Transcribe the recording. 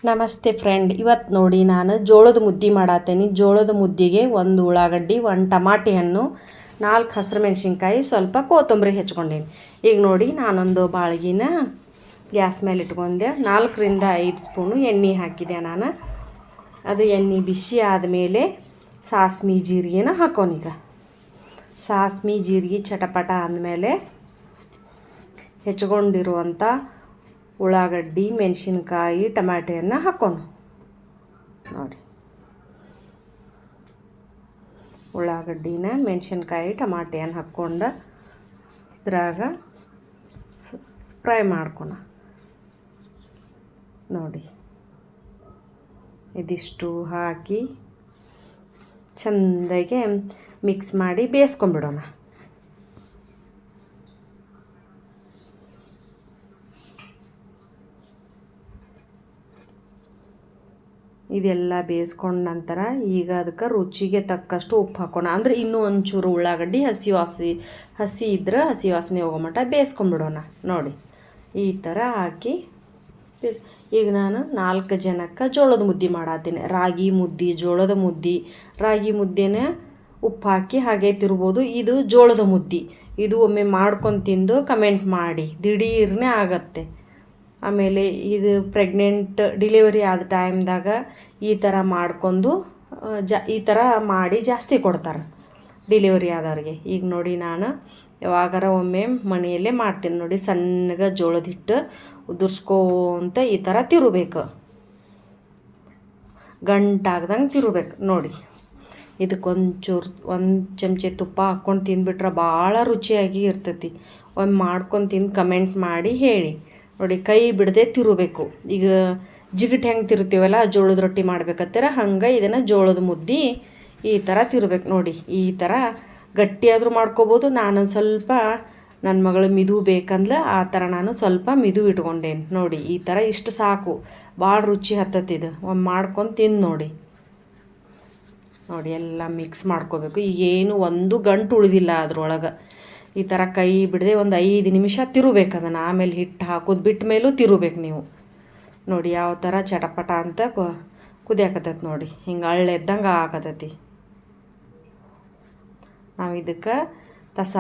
ನಮಸ್ತೆ ಫ್ರೆಂಡ್, ಇವತ್ತು ನೋಡಿ ನಾನು ಜೋಳದ ಮುದ್ದೆ ಮಾಡಾತೀನಿ. ಜೋಳದ ಮುದ್ದಿಗೆ 1 ಉಳ್ಳಾಗಡ್ಡಿ, 1 ಟಮಾಟಿ ಹಣ್ಣು, 4 ಹಸಿರು ಮೆಣಸಿನ್ಕಾಯಿ, ಸ್ವಲ್ಪ ಕೊತ್ತಂಬರಿ ಹೆಚ್ಕೊಂಡೀನಿ. ಈಗ ನೋಡಿ ನಾನೊಂದು ಬಾಳ್ಗಿನ ಗ್ಯಾಸ್ ಮೇಲೆ ಇಟ್ಕೊಂಡೆ. 4 ರಿಂದ 5 ಸ್ಪೂನು ಎಣ್ಣೆ ಹಾಕಿದೆ ನಾನು. ಅದು ಎಣ್ಣೆ ಬಿಸಿ ಆದಮೇಲೆ ಸಾಸ್ಮಿ ಜೀರಿಗೆನ ಹಾಕೋನೀಗ. ಸಾಸ್ಮಿ ಜೀರಿಗೆ ಚಟಪಟ ಆದಮೇಲೆ ಹೆಚ್ಕೊಂಡಿರುವಂಥ ಉಳ್ಳಾಗಡ್ಡಿ, ಮೆಣಸಿನ್ಕಾಯಿ, ಟಮಾಟೆಯನ್ನು ಹಾಕೋಣ. ನೋಡಿ, ಉಳ್ಳಾಗಡ್ಡಿನ, ಮೆಣಸಿನ್ಕಾಯಿ, ಟಮಾಟೆಯನ್ನು ಹಾಕ್ಕೊಂಡು ಇದ್ರಾಗ ಫ್ರೈ ಮಾಡ್ಕೊಣ. ನೋಡಿ, ಇದಿಷ್ಟು ಹಾಕಿ ಚೆಂದಾಗೆ ಮಿಕ್ಸ್ ಮಾಡಿ ಬೇಯಿಸ್ಕೊಂಬಿಡೋಣ. ಇದೆಲ್ಲ ಬೇಯಿಸ್ಕೊಂಡ ನಂತರ ಈಗ ಅದಕ್ಕೆ ರುಚಿಗೆ ತಕ್ಕಷ್ಟು ಉಪ್ಪು ಹಾಕೋಣ. ಅಂದರೆ ಇನ್ನೂ ಒಂಚೂರು ಉಳ್ಳಾಗಡ್ಡಿ ಹಸಿ ಇದ್ರೆ ಹಸಿ ವಾಸನೆ ಹೋಗೋ ಮಟ್ಟ ಬೇಯಿಸ್ಕೊಂಬಿಡೋಣ. ನೋಡಿ, ಈ ಥರ ಹಾಕಿ ಈಗ ನಾನು 4 ಜನಕ್ಕೆ ಜೋಳದ ಮುದ್ದೆ ಮಾಡತ್ತೀನಿ. ರಾಗಿ ಮುದ್ದೆ, ಜೋಳದ ಮುದ್ದೆ. ರಾಗಿ ಮುದ್ದೆನ ಉಪ್ಪು ಹಾಕಿ ಹಾಗೆ ತಿರ್ಬೋದು. ಇದು ಜೋಳದ ಮುದ್ದೆ. ಇದು ಒಮ್ಮೆ ಮಾಡ್ಕೊಂಡು ತಿಂದು ಕಮೆಂಟ್ ಮಾಡಿ, ದಿಢೀರ್ನೇ ಆಗತ್ತೆ. ಆಮೇಲೆ ಇದು ಪ್ರೆಗ್ನೆಂಟ್ ಡಿಲಿವರಿ ಆದ ಟೈಮ್ದಾಗ ಈ ಥರ ಮಾಡ್ಕೊಂಡು ಈ ಥರ ಮಾಡಿ ಜಾಸ್ತಿ ಕೊಡ್ತಾರೆ ಡಿಲಿವರಿ ಆದವ್ರಿಗೆ. ಈಗ ನೋಡಿ, ನಾನು ಯಾವಾಗಾರ ಒಮ್ಮೆ ಮನೆಯಲ್ಲೇ ಮಾಡ್ತೀನಿ. ನೋಡಿ, ಸಣ್ಣಗೆ ಜೋಳದ ಹಿಟ್ಟು ಉದುರ್ಸ್ಕೊಂತ ಈ ಥರ ತಿರುಬೇಕು, ಗಂಟಾಗ್ದಂಗೆ ತಿರುಬೇಕು. ನೋಡಿ, ಇದಕ್ಕೊಂಚೂರು 1 ಚಮಚೆ ತುಪ್ಪ ಹಾಕ್ಕೊಂಡು ತಿಂದುಬಿಟ್ರೆ ಭಾಳ ರುಚಿಯಾಗಿ ಇರ್ತೈತಿ. ಒಮ್ಮೆ ಮಾಡ್ಕೊಂಡು ತಿಂದು ಕಮೆಂಟ್ ಮಾಡಿ ಹೇಳಿ. ನೋಡಿ, ಕೈ ಬಿಡದೆ ತಿರುಬೇಕು. ಈಗ ಜಿಗಿಟ್ ಹೆಂಗೆ ತಿರುತ್ತೀವಲ್ಲ ಜೋಳದ ರೊಟ್ಟಿ ಮಾಡ್ಬೇಕತ್ತೀರ, ಹಂಗೆ ಇದನ್ನು ಜೋಳದ ಮುದ್ದೆ ಈ ಥರ ತಿರುಬೇಕು. ನೋಡಿ, ಈ ಥರ ಗಟ್ಟಿಯಾದರೂ ಮಾಡ್ಕೋಬೋದು. ನಾನು ಸ್ವಲ್ಪ ನನ್ನ ಮಗಳು ಮಿದು ಬೇಕಂದ್ರೆ ಆ ಥರ ನಾನು ಸ್ವಲ್ಪ ಮಿದು ಇಟ್ಕೊಂಡೇನು. ನೋಡಿ, ಈ ಥರ ಇಷ್ಟು ಸಾಕು, ಭಾಳ ರುಚಿ ಹತ್ತತ್ತಿದು. ಒಮ್ಮೆ ಮಾಡ್ಕೊಂಡು ತಿಂದು ನೋಡಿ. ನೋಡಿ, ಎಲ್ಲ ಮಿಕ್ಸ್ ಮಾಡ್ಕೋಬೇಕು. ಈಗೇನು ಒಂದು ಗಂಟು ಉಳಿದಿಲ್ಲ ಅದ್ರೊಳಗೆ. ಈ ಥರ ಕೈ ಬಿಡದೆ ಒಂದು 5 ನಿಮಿಷ ತಿರುಬೇಕು ಅದನ್ನು. ಆಮೇಲೆ ಹಿಟ್ಟು ಹಾಕೋದು ಬಿಟ್ಟ ಮೇಲೂ ತಿರುಬೇಕು ನೀವು. ನೋಡಿ, ಯಾವ ಥರ ಚಟಪಟ ಅಂತ ಕುದಿಯಾಕತ್ತೈತಿ. ನೋಡಿ, ಹಿಂಗೆ ಎದ್ದಂಗೆ ಆಕತ್ತೈತಿ. ನಾವು ಇದಕ್ಕೆ ತಸ